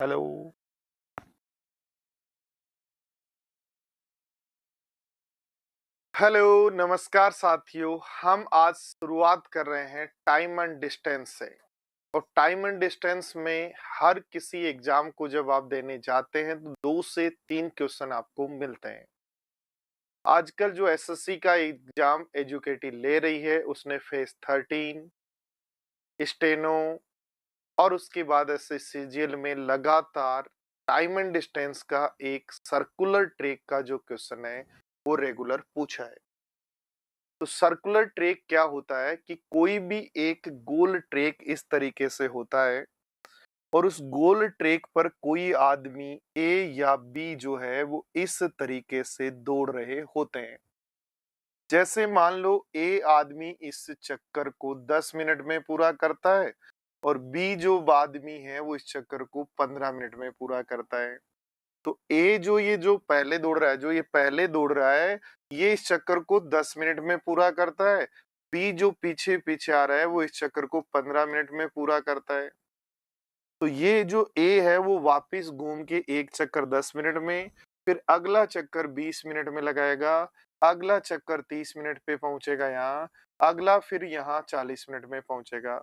Hello. Hello, नमस्कार साथियों। हम आज शुरुआत कर रहे हैं टाइम एंड डिस्टेंस से। और टाइम एंड डिस्टेंस में हर किसी एग्जाम को जब आप देने जाते हैं तो 2 से 3 क्वेश्चन आपको मिलते हैं। आजकल जो एसएससी का एग्जाम एजुकेटी ले रही है उसने फेज 13, स्टेनो और उसके बाद एसएससीजीएल में लगातार टाइम एंड डिस्टेंस का एक सर्कुलर ट्रैक का जो क्वेश्चन है वो रेगुलर पूछा है। तो सर्कुलर ट्रैक क्या होता है कि कोई भी एक गोल ट्रैक इस तरीके से होता है और उस गोल ट्रैक पर कोई आदमी ए या बी जो है वो इस तरीके से दौड़ रहे होते हैं। जैसे मान लो ए आदमी इस चक्कर को 10 मिनट में पूरा करता है और बी जो आदमी है वो इस चक्कर को 15 मिनट में पूरा करता है। तो ए जो पहले दौड़ रहा है, जो ये पहले दौड़ रहा है, ये इस चक्कर को 10 मिनट में पूरा करता है। बी जो पीछे पीछे आ रहा है वो इस चक्कर को 15 मिनट में पूरा करता है। तो ये जो ए है वो वापस घूम के एक चक्कर 10 मिनट में, फिर अगला चक्कर 20 मिनट में लगाएगा, अगला चक्कर 30 मिनट पे पहुंचेगा यहाँ, अगला फिर यहाँ 40 मिनट में पहुंचेगा।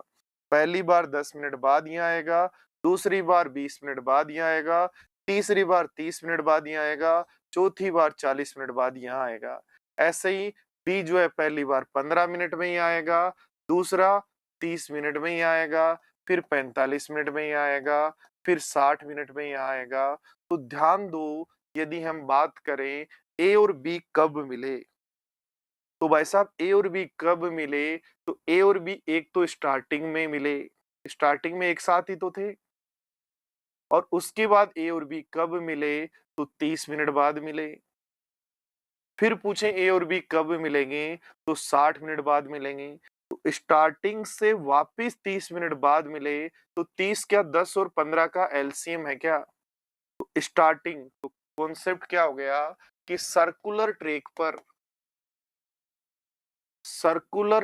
पहली बार 10 मिनट बाद यहाँ आएगा, दूसरी बार 20 मिनट बाद यहाँ आएगा, तीसरी बार 30 मिनट बाद यहाँ आएगा, चौथी बार 40 मिनट बाद यहाँ आएगा। ऐसे ही बी जो है पहली बार 15 मिनट में ही आएगा, दूसरा 30 मिनट में ही आएगा, फिर 45 मिनट में ही आएगा, फिर 60 मिनट में ही आएगा। तो ध्यान दो, यदि हम बात करें ए और बी कब मिले, तो भाई साहब ए और बी कब मिले, तो ए और बी एक तो स्टार्टिंग में मिले, स्टार्टिंग में एक साथ ही तो थे। और उसके बाद ए और बी कब मिले, तो 30 मिनट बाद मिले। फिर पूछें ए और बी कब मिलेंगे, तो 60 मिनट बाद मिलेंगे। तो स्टार्टिंग से वापस 30 मिनट बाद मिले, तो 30 क्या 10 और 15 का एलसीएम है क्या। तो स्टार्टिंग तो कॉन्सेप्ट क्या हो गया कि सर्कुलर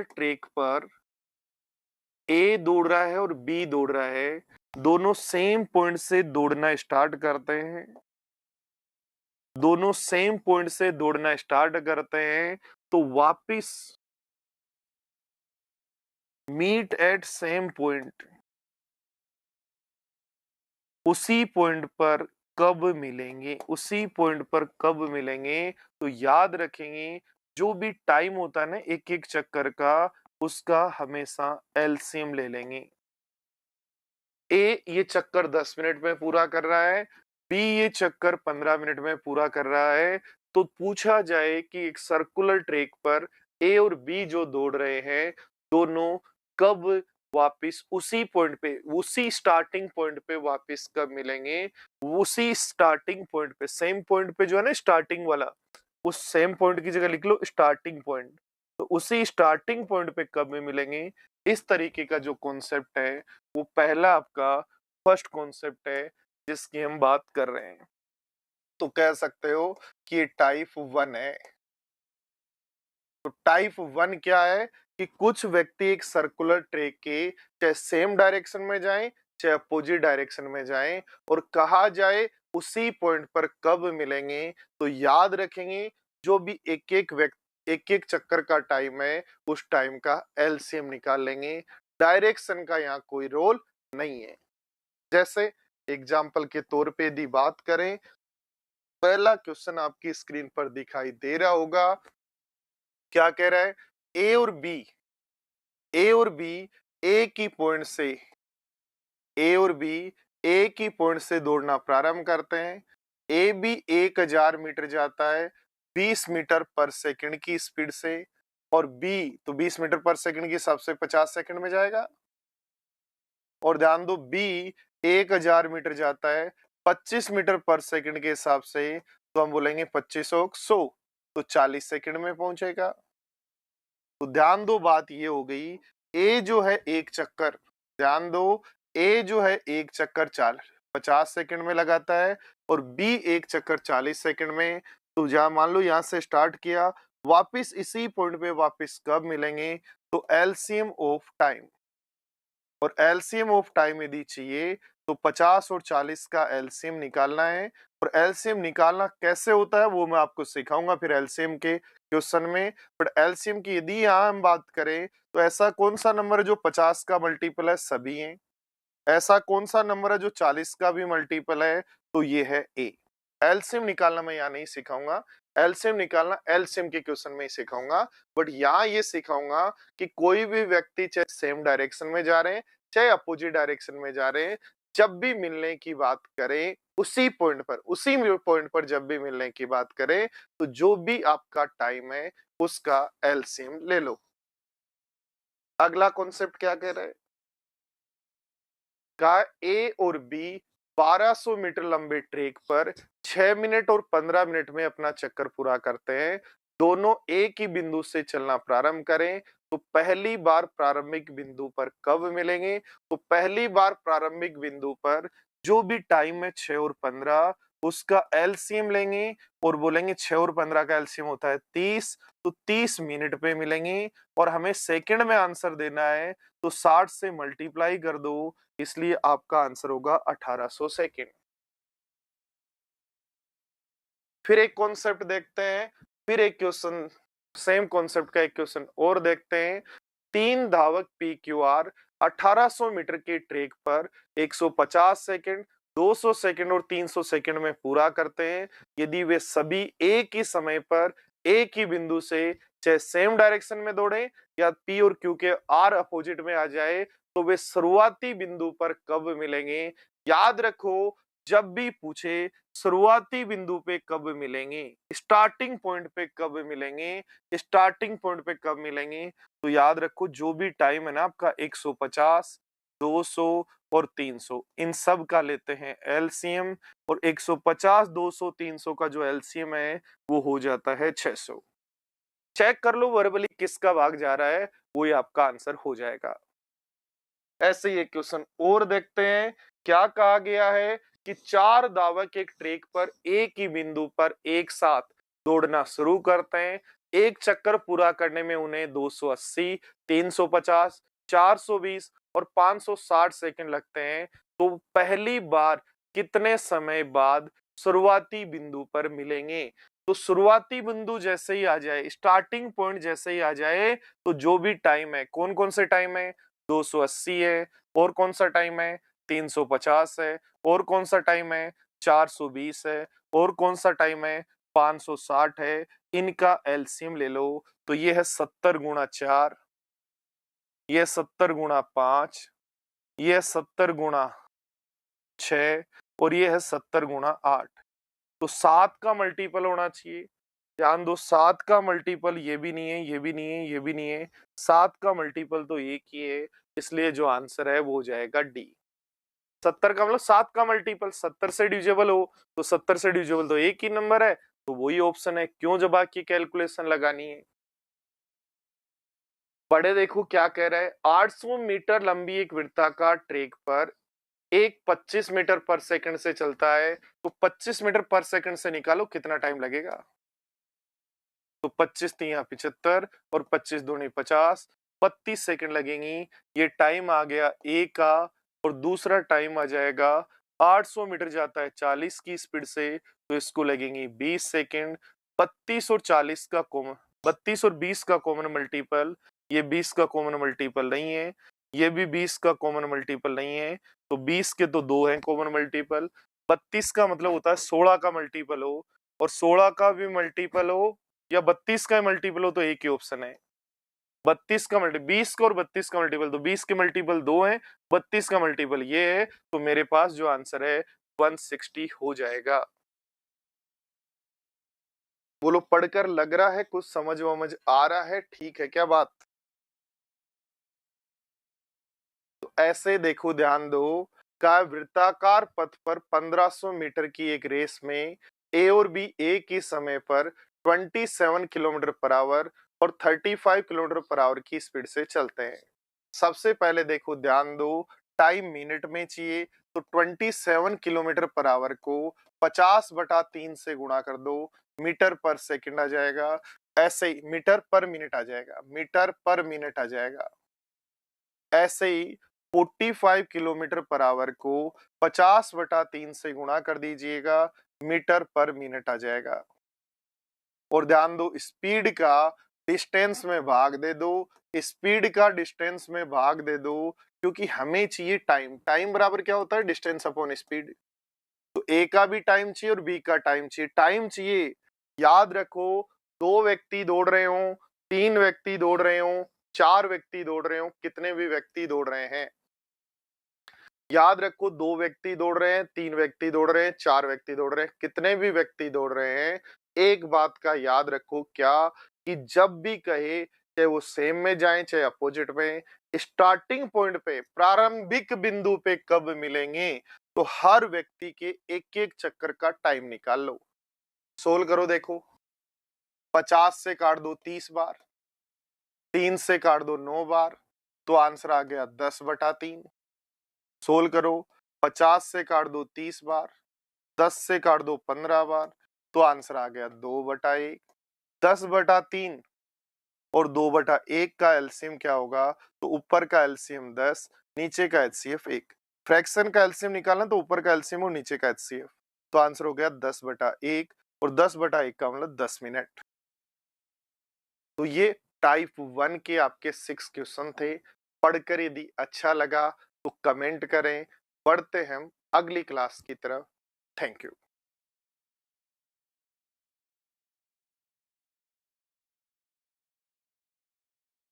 ट्रैक पर ए दौड़ रहा है और बी दौड़ रहा है, दोनों सेम पॉइंट से दौड़ना स्टार्ट करते हैं, दोनों सेम पॉइंट से दौड़ना स्टार्ट करते हैं, तो वापिस मीट एट सेम पॉइंट, उसी पॉइंट पर कब मिलेंगे, उसी पॉइंट पर कब मिलेंगे। तो याद रखेंगे जो भी टाइम होता है ना एक एक चक्कर का, उसका हमेशा एलसीएम ले लेंगे। ए ये चक्कर 10 मिनट में पूरा कर रहा है, बी ये चक्कर 15 मिनट में पूरा कर रहा है। तो पूछा जाए कि एक सर्कुलर ट्रैक पर ए और बी जो दौड़ रहे हैं, दोनों कब वापस उसी पॉइंट पे, उसी स्टार्टिंग पॉइंट पे वापस कब मिलेंगे, उसी स्टार्टिंग पॉइंट पे, सेम पॉइंट पे जो है ना स्टार्टिंग वाला, उस सेम पॉइंट की जगह लिख लो स्टार्टिंग पॉइंट। तो उसी स्टार्टिंग पॉइंट पे कब में मिलेंगे, इस तरीके का जो कॉन्सेप्ट है वो पहला आपका फर्स्ट कॉन्सेप्ट है जिसकी हम बात कर रहे हैं। तो कह सकते हो कि ये टाइप 1 है। तो टाइप 1 क्या है कि कुछ व्यक्ति एक सर्कुलर ट्रैक के चाहे सेम डायरेक्शन में जाएं चाहे अपोजिट डायरेक्शन में जाएं और कहा जाए उसी पॉइंट पर कब मिलेंगे, तो याद रखेंगे जो भी एक एक व्यक्ति एक एक चक्कर का टाइम है उस टाइम का एलसीएम निकाल लेंगे। डायरेक्शन का यहाँ कोई रोल नहीं है। जैसे एग्जाम्पल के तौर पे यदि बात करें, पहला क्वेश्चन आपकी स्क्रीन पर दिखाई दे रहा होगा। क्या कह रहा है, ए और बी, ए और बी एक ही पॉइंट से, ए और बी एक ही पॉइंट से दौड़ना प्रारंभ करते हैं। ए बी 1000 मीटर जाता है 20 मीटर पर सेकंड की स्पीड से, और बी तो 20 मीटर पर सेकंड के हिसाब से 50 सेकंड में जाएगा। और ध्यान दो बी 1000 मीटर जाता है 25 मीटर पर सेकंड के हिसाब से, तो हम बोलेंगे 25 और 100, तो 40 सेकंड में पहुंचेगा। तो ध्यान दो बात ये हो गई, ए जो है एक चक्कर, ध्यान दो ए जो है एक चक्कर 50 सेकंड में लगाता है और बी एक चक्कर 40 सेकंड में। तो जहां मान लो यहां से स्टार्ट किया, वापिस इसी पॉइंट पे वापिस कब मिलेंगे, तो एलसीएम ऑफ टाइम, और एलसीएम ऑफ टाइम यदि चाहिए तो 50 और 40 का एलसीएम निकालना है। और एलसीएम निकालना कैसे होता है वो मैं आपको सिखाऊंगा फिर एलसीएम के क्वेश्चन में। बट एलसीएम की यदि यहाँ हम बात करें तो ऐसा कौन सा नंबर है जो 50 का मल्टीपल है, सभी है। ऐसा कौन सा नंबर है जो 40 का भी मल्टीपल है, तो ये है ए। एलसीएम निकालना मैं यहाँ नहीं सिखाऊंगा, एलसीएम निकालना एलसीएम के क्वेश्चन में ही सिखाऊंगा। बट यहाँ ये सिखाऊंगा कि कोई भी व्यक्ति चाहे सेम डायरेक्शन में जा रहे हैं चाहे अपोजिट डायरेक्शन में जा रहे हैं, जब भी मिलने की बात करें उसी पॉइंट पर जब भी मिलने की बात करें तो जो भी आपका टाइम है उसका एलसीएम ले लो। अगला कॉन्सेप्ट क्या कह रहा है, का ए और बी 1200 मीटर लंबे ट्रैक पर 6 मिनट और 15 मिनट में अपना चक्कर पूरा करते हैं। दोनों एक ही बिंदु से चलना प्रारंभ करें तो पहली बार प्रारंभिक बिंदु पर कब मिलेंगे, तो पहली बार प्रारंभिक बिंदु पर जो भी टाइम है 6 और 15 उसका एलसीएम लेंगे और बोलेंगे 6 और 15 का एलसीएम होता है 30, तो 30 मिनट पे मिलेंगे। और हमें सेकंड में आंसर देना है तो 60 से मल्टीप्लाई कर दो, इसलिए आपका आंसर होगा 1800 सेकेंड। फिर एक कॉन्सेप्ट देखते हैं, फिर एक क्वेश्चन, सेम कॉन्सेप्ट का एक क्वेश्चन और देखते हैं। 3 धावक पी क्यू आर 1800 मीटर के ट्रैक पर 150 सेकंड, 200 सेकंड और 300 सेकंड में पूरा करते हैं। यदि वे सभी एक ही समय पर एक ही बिंदु से चाहे सेम डायरेक्शन में दौड़े या पी और क्यू के आर अपोजिट में आ जाए तो वे शुरुआती बिंदु पर कब मिलेंगे। याद रखो, जब भी पूछे शुरुआती बिंदु पे कब मिलेंगे, स्टार्टिंग पॉइंट पे कब मिलेंगे, स्टार्टिंग पॉइंट पे कब मिलेंगे, तो याद रखो जो भी टाइम है ना आपका 150, 200 और 300 इन सब का लेते हैं एलसीएम। और 150, 200, 300 का जो एलसीएम है वो हो जाता है 600। चेक कर लो वर्बली किसका भाग जा रहा है, वो ही आपका आंसर हो जाएगा। ऐसे ही एक क्वेश्चन और देखते हैं। क्या कहा गया है कि 4 धावक एक ट्रैक पर एक ही बिंदु पर एक साथ दौड़ना शुरू करते हैं। एक चक्कर पूरा करने में उन्हें 280, 350, 420 और 560 सेकंड लगते हैं। तो पहली बार कितने समय बाद शुरुआती बिंदु पर मिलेंगे। तो शुरुआती बिंदु जैसे ही आ जाए, स्टार्टिंग पॉइंट जैसे ही आ जाए, तो जो भी टाइम है, कौन कौन से टाइम है, 280 है, और कौन सा टाइम है, 350 है, और कौन सा टाइम है, 420 है, और कौन सा टाइम है, 560 है। इनका एलसीएम ले लो तो ये है 70 गुणा 4, ये 70 गुणा 5, ये 70 गुणा 6 और ये है 70 गुणा 8। तो 7 का मल्टीपल होना चाहिए। ध्यान दो, 7 का मल्टीपल ये भी नहीं है, ये भी नहीं है, ये भी नहीं है, 7 का मल्टीपल तो एक ही है, इसलिए जो आंसर है वो हो जाएगा डी। 70 का मतलब 7 का मल्टीपल 70 से डिविजिबल हो तो 70 से डिविजिबल तो एक ही नंबर है, तो वही ऑप्शन है। क्यों जब आपकी कैलकुलेशन लगानी है। बड़े देखो क्या कह रहा है, 800 मीटर लंबी एक वृत्ताकार ट्रैक पर एक 25 मीटर पर सेकंड से चलता है, तो 25 मीटर पर सेकंड से निकालो कितना टाइम लगेगा। तो 25 तिया 75 और 25 दूनी 50, 32 सेकंड लगेंगी। ये टाइम आ गया ए का। और दूसरा टाइम आ जाएगा, 800 मीटर जाता है 40 की स्पीड से, तो इसको लगेंगी 20 सेकंड। 32 और 40 का कॉमन, 32 और 20 का कॉमन मल्टीपल, ये 20 का कॉमन मल्टीपल नहीं है, ये भी 20 का कॉमन मल्टीपल नहीं है, तो 20 के तो दो हैं कॉमन मल्टीपल। 32 का मतलब होता है 16 का मल्टीपल हो, और 16 का भी मल्टीपल हो या 32 का मल्टीपल हो तो एक ही ऑप्शन है। 32 का मल्टीपल 20 का और 32 का मल्टीपल, तो 20 के मल्टीपल दो हैं, 32 का मल्टीपल ये है, तो मेरे पास जो आंसर है 160 हो जाएगा। बोलो पढ़कर लग रहा है कुछ समझ वमझ आ रहा है, ठीक है क्या बात। तो ऐसे देखो ध्यान दो, का वृत्ताकार पथ पर 1500 मीटर की एक रेस में ए और बी एक ही समय पर 27 किलोमीटर पर आवर और 35 किलोमीटर पर आवर की स्पीड से चलते हैं। सबसे पहले देखो ध्यान दो, टाइम मिनट में चाहिए, तो 27 किलोमीटर पर आवर को 50/3 से गुणा कर दो, मीटर पर सेकंड आ जाएगा। ऐसे ही मीटर पर मिनट आ जाएगा, मीटर पर मिनट आ जाएगा। ऐसे ही 45 किलोमीटर पर आवर को 50/3 से गुणा कर दीजिएगा, मीटर पर मिनट आ जाएगा। और ध्यान दो, स्पीड का डिस्टेंस में भाग दे दो, स्पीड का डिस्टेंस में भाग दे दो, क्योंकि हमें चाहिए टाइम। टाइम बराबर क्या होता है? Distance upon speed. तो ए का भी टाइम चाहिए और बी का टाइम चाहिए। टाइम चाहिए, याद रखो, 2 व्यक्ति दौड़ रहे हो, 3 व्यक्ति दौड़ रहे हो, 4 व्यक्ति दौड़ रहे हो, कितने भी व्यक्ति दौड़ रहे हैं, याद रखो, 2 व्यक्ति दौड़ रहे हैं, 3 व्यक्ति दौड़ रहे हैं, 4 व्यक्ति दौड़ रहे हैं, कितने भी व्यक्ति दौड़ रहे हैं, एक बात का याद रखो, क्या कि जब भी कहे, चाहे वो सेम में जाए चाहे अपोजिट में, स्टार्टिंग पॉइंट पे, प्रारंभिक बिंदु पे कब मिलेंगे, तो हर व्यक्ति के एक एक चक्कर का टाइम निकाल लो। सोल्व करो, देखो, 50 से काट दो 30 बार, 3 से काट दो 9 बार, तो आंसर आ गया 10/3। सोल्व करो, 50 से काट दो 30 बार, 10 से काट दो 15 बार, तो आंसर आ गया 2/1। 10/3 और 2/1 का एलसीएम क्या होगा? तो ऊपर का एलसीएम 10, नीचे का एचसीएफ 1। फ्रैक्शन का एलसीएम निकालना तो ऊपर का एलसीएम और नीचे का एचसीएफ। तो आंसर हो गया 10/1, और 10/1 का मतलब 10 मिनट। तो ये टाइप 1 के आपके 6 क्वेश्चन थे। पढ़कर यदि अच्छा लगा तो कमेंट करें। बढ़ते हैं हम अगली क्लास की तरफ। Thank you.